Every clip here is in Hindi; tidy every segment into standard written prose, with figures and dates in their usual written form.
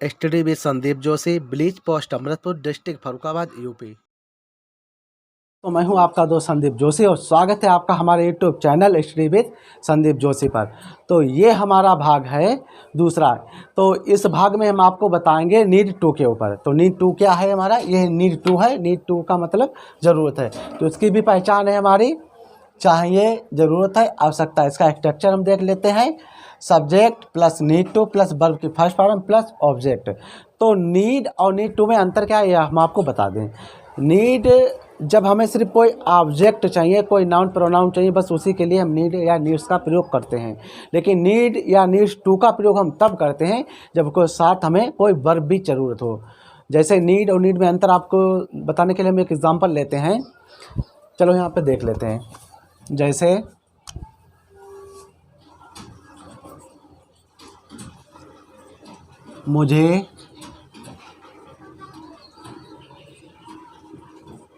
Study with Sandeep Joshi, bleach post, Amritpur district, Farrukhabad, UP. तो मैं हूं आपका दोस्त संदीप जोशी और स्वागत है आपका हमारे YouTube channel study with Sandeep Joshi पर। तो ये हमारा भाग है दूसरा। तो इस भाग में हम आपको बताएंगे नीड टू के ऊपर। तो नीड टू क्या है हमारा? ये नीड टू है। नीड टू का मतलब ज़रूरत है। तो इसकी भी पहचान है हमारी, चाहिए, ज़रूरत है, आवश्यकता है। इसका स्ट्रक्चर हम देख लेते हैं। Subject plus need two plus verb की फर्स्ट फॉर्म प्लस ऑब्जेक्ट। तो नीड और नीड टू में अंतर क्या है यह हम आपको बता दें। नीड जब हमें सिर्फ कोई ऑब्जेक्ट चाहिए, कोई नाउन प्रोनाउन चाहिए, बस उसी के लिए हम नीड या नीड्स का प्रयोग करते हैं। लेकिन नीड या नीड्स टू का प्रयोग हम तब करते हैं जब कोई साथ हमें कोई वर्ब भी ज़रूरत हो। जैसे नीड और नीड में अंतर आपको बताने के लिए हम एक एग्जांपल लेते हैं। चलो यहाँ पे देख लेते हैं। जैसे मुझे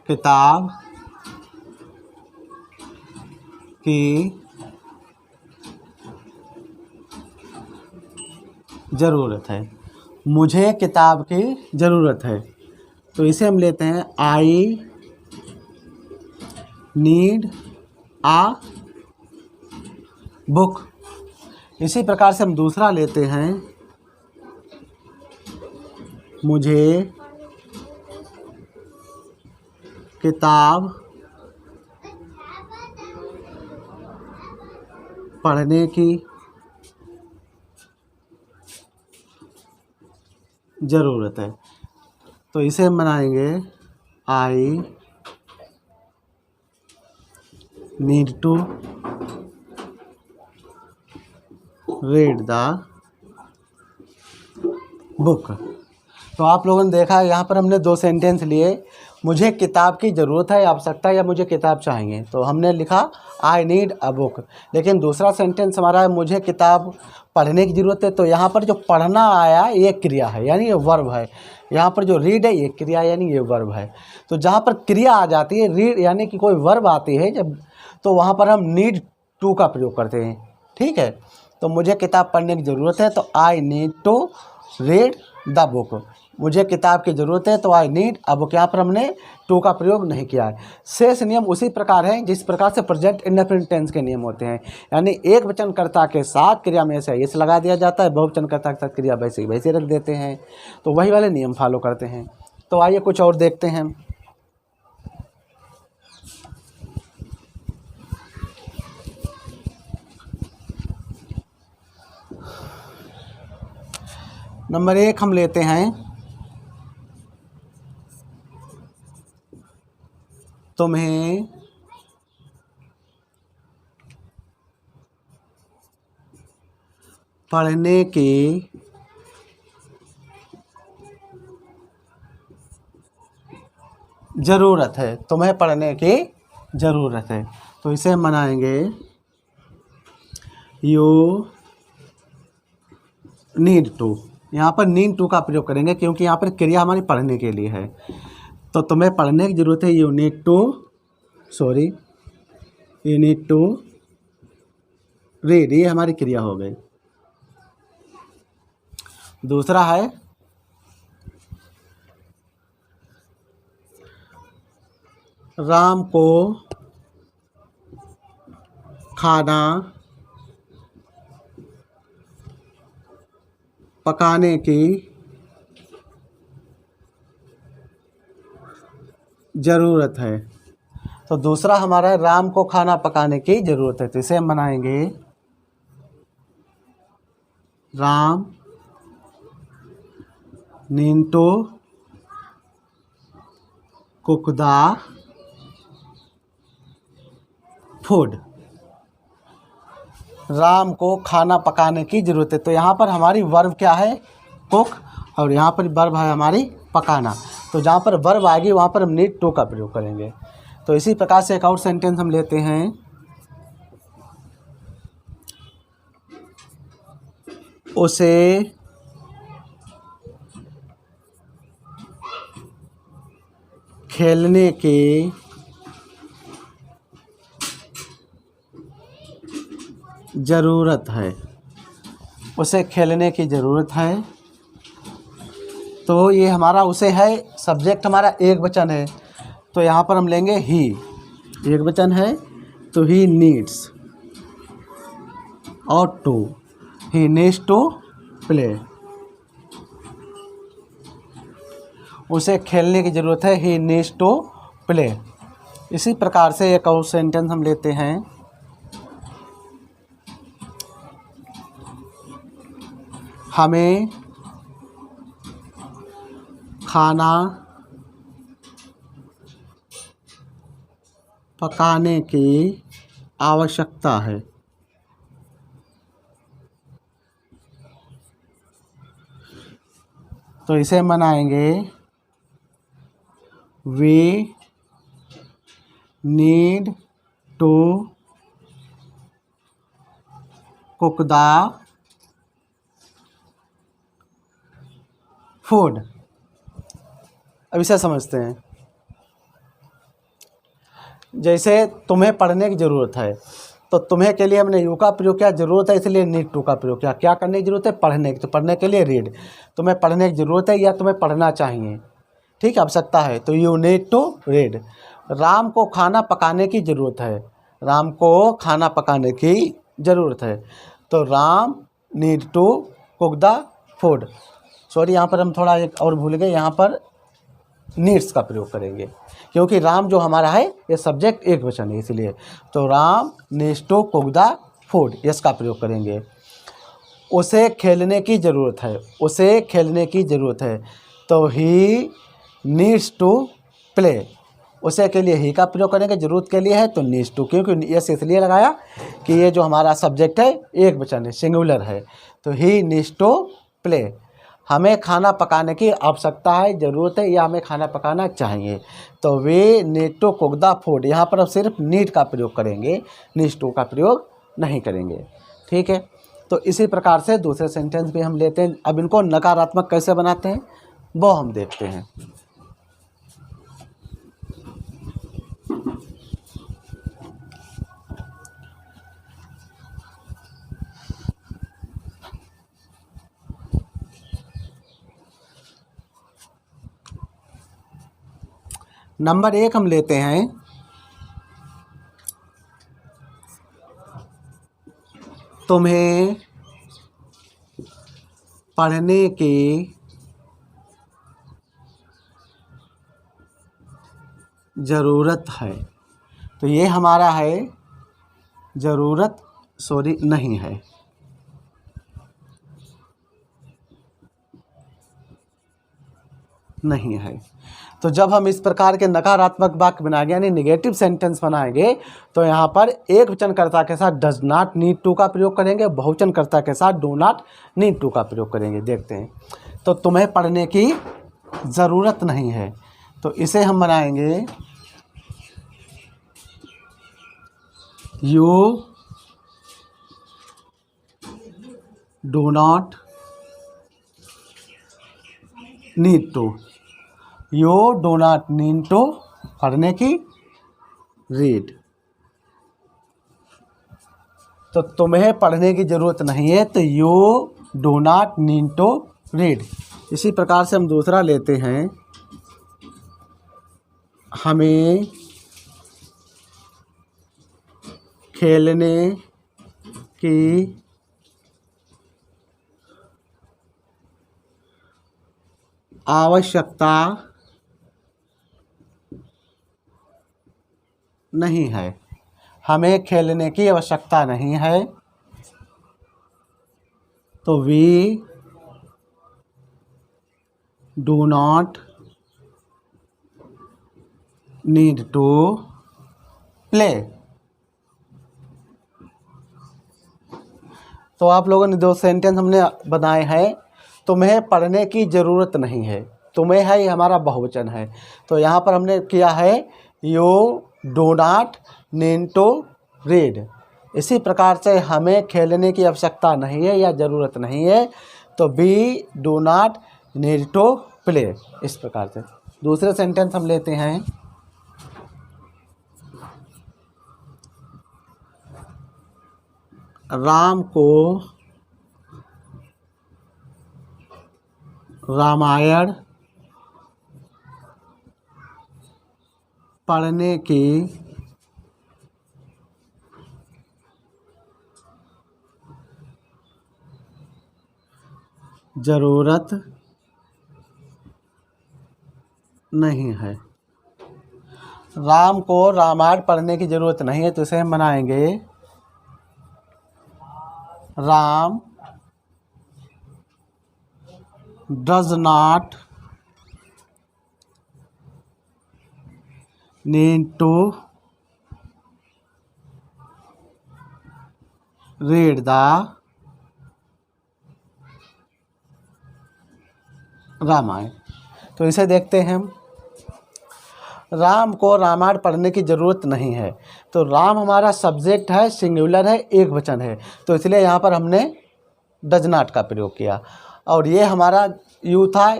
किताब की ज़रूरत है। मुझे किताब की ज़रूरत है। तो इसे हम लेते हैं आई नीड आ बुक। इसी प्रकार से हम दूसरा लेते हैं, मुझे किताब पढ़ने की ज़रूरत है। तो इसे हम बनाएंगे I need to read the book. तो आप लोगों ने देखा यहाँ पर हमने दो सेंटेंस लिए, मुझे किताब की ज़रूरत है, आवश्यकता, या मुझे किताब चाहिए। तो हमने लिखा आई नीड अ बुक। लेकिन दूसरा सेंटेंस हमारा है मुझे किताब पढ़ने की ज़रूरत है। तो यहाँ पर जो पढ़ना आया ये क्रिया है, यानी ये वर्ब है। यहाँ पर जो रीड है ये क्रिया यानी ये वर्ब है। तो जहाँ पर क्रिया आ जाती है, रीड यानी कि कोई वर्ब आती है जब, तो वहाँ पर हम नीड टू का प्रयोग करते हैं। ठीक है। तो मुझे किताब पढ़ने की ज़रूरत है, तो I need to read the book. मुझे किताब की ज़रूरत है तो आई नीड अ बुक। यहाँ पर हमने टू का प्रयोग नहीं किया है। शेष नियम उसी प्रकार है जिस प्रकार से प्रेजेंट इंडेफिनिट टेंस के नियम होते हैं। यानी एक वचनकर्ता के साथ क्रिया में ऐसे इस लगा दिया जाता है, बहुवचनकर्ता के साथ क्रिया वैसे ही वैसे रख देते हैं। तो वही वाले नियम फॉलो करते हैं। तो आइए कुछ और देखते हैं। नंबर 1 हम लेते हैं, तुम्हें पढ़ने की ज़रूरत है। तुम्हें पढ़ने की ज़रूरत है। तो इसे हम बनाएंगे यू नीड टू। यहाँ पर नीड टू का प्रयोग करेंगे क्योंकि यहाँ पर क्रिया हमारी पढ़ने के लिए है। तो तुम्हें पढ़ने की ज़रूरत है, you need to, sorry, you need to read, ये हमारी क्रिया हो गई। दूसरा है राम को खाना पकाने की ज़रूरत है। तो दूसरा हमारा है राम को खाना पकाने की ज़रूरत है। तो इसे हम बनाएंगे Ram need to cook the food. Ram को खाना पकाने की ज़रूरत है। तो यहाँ पर हमारी वर्ब क्या है? कुक। और यहाँ पर वर्ब है हमारी पकाना। तो जहाँ पर वर्ब आएगी वहाँ पर हम नीड टू का प्रयोग करेंगे। तो इसी प्रकार से एक और सेंटेंस हम लेते हैं, उसे खेलने की ज़रूरत है। उसे खेलने की ज़रूरत है। तो ये हमारा उसे है, सब्जेक्ट हमारा एक वचन है, तो यहाँ पर हम लेंगे ही। एक वचन है तो ही नीड्स, और to, he needs to play, उसे खेलने की ज़रूरत है, ही नीड्स टू प्ले। इसी प्रकार से एक और सेंटेंस हम लेते हैं, हमें खाना पकाने की आवश्यकता है। तो इसे मनाएंगे, we need to cook the food. अब इसे समझते हैं। जैसे तुम्हें पढ़ने की ज़रूरत है, तो तुम्हें के लिए हमने यू का प्रयोग किया, ज़रूरत है इसलिए नीड टू का प्रयोग किया। क्या करने की ज़रूरत है? पढ़ने की। तो पढ़ने के लिए रीड, तुम्हें पढ़ने की ज़रूरत है या तुम्हें पढ़ना चाहिए, ठीक है, आवश्यकता है, तो you need to read. Ram को खाना पकाने की ज़रूरत है, राम को खाना पकाने की ज़रूरत है, तो Ram need to cook the food. Sorry, यहाँ पर हम थोड़ा एक और भूल गए, यहाँ पर नीड्स का प्रयोग करेंगे, क्योंकि राम जो हमारा है ये सब्जेक्ट एक वचन है, इसलिए तो Ram needs to cook the food, yes का प्रयोग करेंगे। उसे खेलने की ज़रूरत है, उसे खेलने की ज़रूरत है, तो ही नीड्स टू प्ले, उसे के लिए ही का प्रयोग करेंगे, ज़रूरत के लिए है तो नीड्स टू, क्योंकि यस इसलिए लगाया कि ये जो हमारा सब्जेक्ट है एक वचन है, सिंगुलर है, तो ही नीड्स टू प्ले। हमें खाना पकाने की आवश्यकता है, ज़रूरत है, या हमें खाना पकाना चाहिए, तो we need to cook the food. यहाँ पर अब सिर्फ नीड का प्रयोग करेंगे, नीड्स टू का प्रयोग नहीं करेंगे, ठीक है। तो इसी प्रकार से दूसरे सेंटेंस भी हम लेते हैं। अब इनको नकारात्मक कैसे बनाते हैं वो हम देखते हैं। नंबर 1 हम लेते हैं, तुम्हें पढ़ने की ज़रूरत है। तो ये हमारा है ज़रूरत, सॉरी नहीं है, नहीं है। तो जब हम इस प्रकार के नकारात्मक वाक्य बनाएंगे, यानी निगेटिव सेंटेंस बनाएंगे, तो यहाँ पर एक वचनकर्ता के साथ डज नॉट नीड टू का प्रयोग करेंगे, बहुवचनकर्ता के साथ डू नॉट नीड टू का प्रयोग करेंगे। देखते हैं, तो तुम्हें पढ़ने की ज़रूरत नहीं है, तो इसे हम बनाएंगे, you do not need to, you do not need to, पढ़ने की, रीड। तो तुम्हें पढ़ने की ज़रूरत नहीं है, तो you do not need to read. इसी प्रकार से हम दूसरा लेते हैं, हमें खेलने की आवश्यकता नहीं है, हमें खेलने की आवश्यकता नहीं है, तो we do not need to play. तो आप लोगों ने दो सेंटेंस हमने बनाए हैं, तुम्हें पढ़ने की ज़रूरत नहीं है, तुम्हें है ये हमारा बहुवचन है, तो यहाँ पर हमने किया है you do not need to read. इसी प्रकार से हमें खेलने की आवश्यकता नहीं है या ज़रूरत नहीं है, तो be do not need to play. इस प्रकार से दूसरे सेंटेंस हम लेते हैं, राम को रामायण पढ़ने की ज़रूरत नहीं है। राम को रामायण पढ़ने की ज़रूरत नहीं है, तो इसे हम बनाएंगे Ram does not need to read the Ramayana. तो इसे देखते हैं हम। राम को रामायण पढ़ने की ज़रूरत नहीं है। तो राम हमारा सब्जेक्ट है, सिंगुलर है, एक वचन है, तो इसलिए यहाँ पर हमने डज नॉट का प्रयोग किया। और ये हमारा यू था,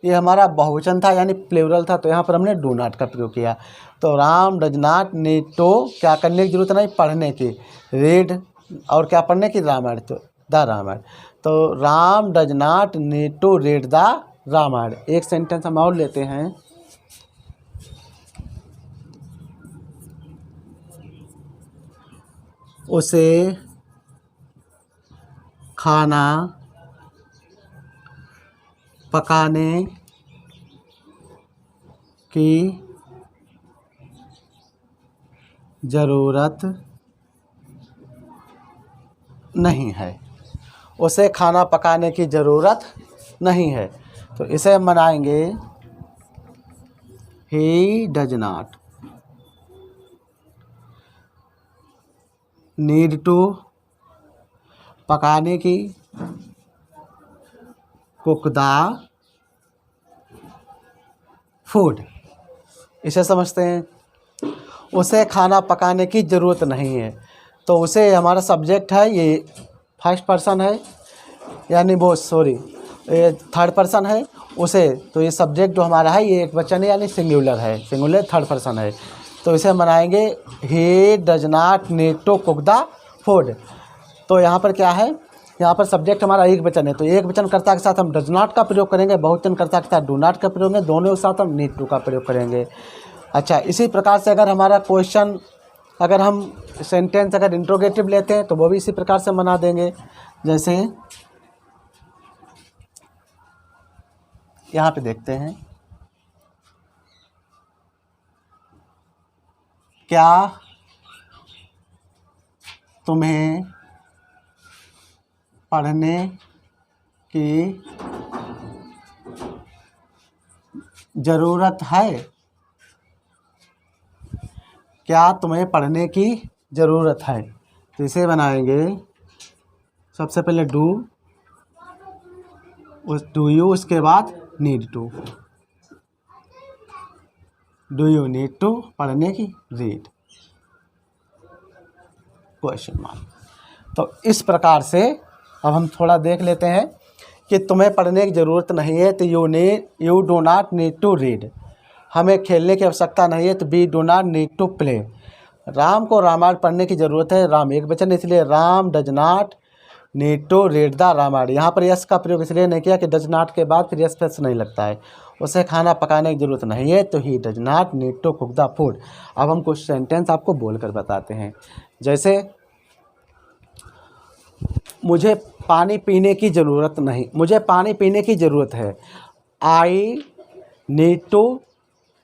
ये हमारा बहुवचन था यानी प्लूरल था, तो यहाँ पर हमने डू नॉट का प्रयोग किया। तो Ram does not need to क्या करने की ज़रूरत नहीं, पढ़ने की, रीड और क्या पढ़ने की, रामायण, तो द रामायण। तो Ram does not need to read the Ramayana. एक सेंटेंस हम और लेते हैं। उसे खाना पकाने की ज़रूरत नहीं है। उसे खाना पकाने की ज़रूरत नहीं है, तो इसे हम बनाएंगे he does not need to पकाने की, कुक द फूड। इसे समझते हैं। उसे खाना पकाने की ज़रूरत नहीं है, तो उसे हमारा सब्जेक्ट है, ये फर्स्ट पर्सन है यानी वो ये थर्ड पर्सन है उसे, तो ये सब्जेक्ट जो हमारा है ये एक वचन है यानी सिंगुलर है, सिंगुलर थर्ड पर्सन है, तो इसे हम बनाएंगे he does not need to cook the food. तो यहाँ पर क्या है, यहाँ पर सब्जेक्ट हमारा एक वचन है, तो एक वचन कर्ता के साथ हम डज नॉट का प्रयोग करेंगे, बहुवचन कर्ता के साथ डू नॉट का प्रयोग करेंगे, दोनों के साथ हम नीड टू का प्रयोग करेंगे। अच्छा, इसी प्रकार से अगर हमारा क्वेश्चन, अगर हम सेंटेंस अगर इंट्रोगेटिव लेते हैं तो वो भी इसी प्रकार से बना देंगे। जैसे यहाँ पे देखते हैं, क्या तुम्हें पढ़ने की ज़रूरत है? क्या तुम्हें पढ़ने की ज़रूरत है? तो इसे बनाएंगे सबसे पहले डू यू, उसके बाद need to. Do you need to पढ़ने की, रीड क्वेश्चन मार्क। तो इस प्रकार से अब हम थोड़ा देख लेते हैं कि तुम्हें पढ़ने की ज़रूरत नहीं है, तो you do not need to read. हमें खेलने की आवश्यकता नहीं है, तो we do not need to play. Ram को रामायण पढ़ने की ज़रूरत है, राम एक वचन, इसलिए Ram does not need to read the Ramayana. यहाँ पर यस का प्रयोग इसलिए नहीं किया कि डज नॉट के बाद फिर यस प्लस नहीं लगता है। उसे खाना पकाने की ज़रूरत नहीं है, तो he does not need to cook the food. अब हम कुछ सेंटेंस आपको बोलकर बताते हैं। जैसे मुझे पानी पीने की ज़रूरत नहीं, मुझे पानी पीने की ज़रूरत है। I need to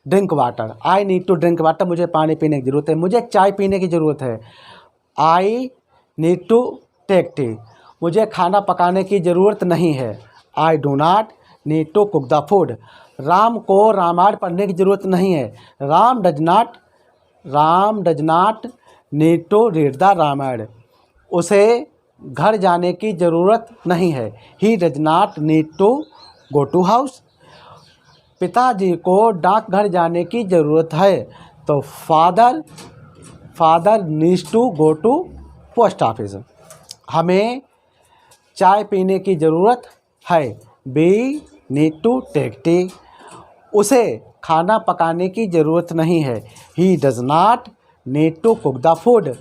drink water, I need to drink water, मुझे पानी पीने की ज़रूरत है। मुझे चाय पीने की ज़रूरत है। I need to take tea, मुझे खाना पकाने की ज़रूरत नहीं है। I do not need to cook the food. Ram को रामायण पढ़ने की ज़रूरत नहीं है। Ram does not need to read the Ramayana. उसे घर जाने की ज़रूरत नहीं है। He does not need to go to house. पिताजी को डाकघर जाने की ज़रूरत है, तो father needs to go to post office. हमें चाय पीने की ज़रूरत है। We need to take tea. उसे खाना पकाने की ज़रूरत नहीं है। He does not need to cook the food.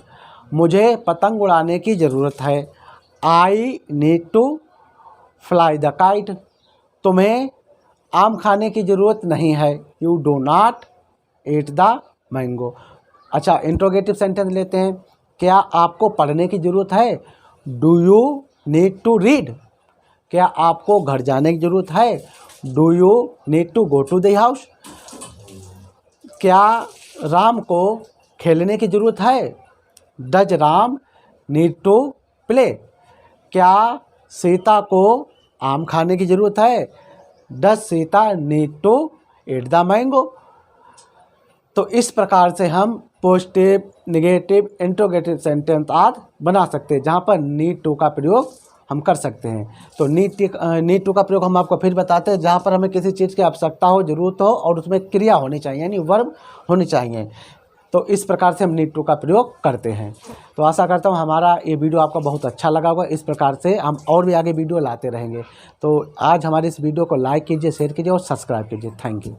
मुझे पतंग उड़ाने की ज़रूरत है। I need to fly the kite. तुम्हें आम खाने की ज़रूरत नहीं है, you do not eat the mango. अच्छा, इंट्रोगेटिव सेंटेंस लेते हैं। क्या आपको पढ़ने की ज़रूरत है, do you need to read. क्या आपको घर जाने की ज़रूरत है, do you need to go to the house. क्या राम को खेलने की ज़रूरत है, does Ram need to play. क्या सीता को आम खाने की ज़रूरत है, does Sita need to eat the mango. तो इस प्रकार से हम पॉजिटिव, नेगेटिव, इंट्रोगेटिव सेंटेंस आदि बना सकते हैं, जहाँ पर नीड टू का प्रयोग हम कर सकते हैं। तो नीड टू का प्रयोग हम आपको फिर बताते हैं, जहाँ पर हमें किसी चीज़ की आवश्यकता हो, ज़रूरत हो और उसमें क्रिया होनी चाहिए, यानी वर्ब होनी चाहिए। तो इस प्रकार से हम नीड टू का प्रयोग करते हैं। तो आशा करता हूँ हमारा ये वीडियो आपको बहुत अच्छा लगा होगा। इस प्रकार से हम और भी आगे वीडियो लाते रहेंगे। तो आज हमारे इस वीडियो को लाइक कीजिए, शेयर कीजिए और सब्सक्राइब कीजिए। Thank you.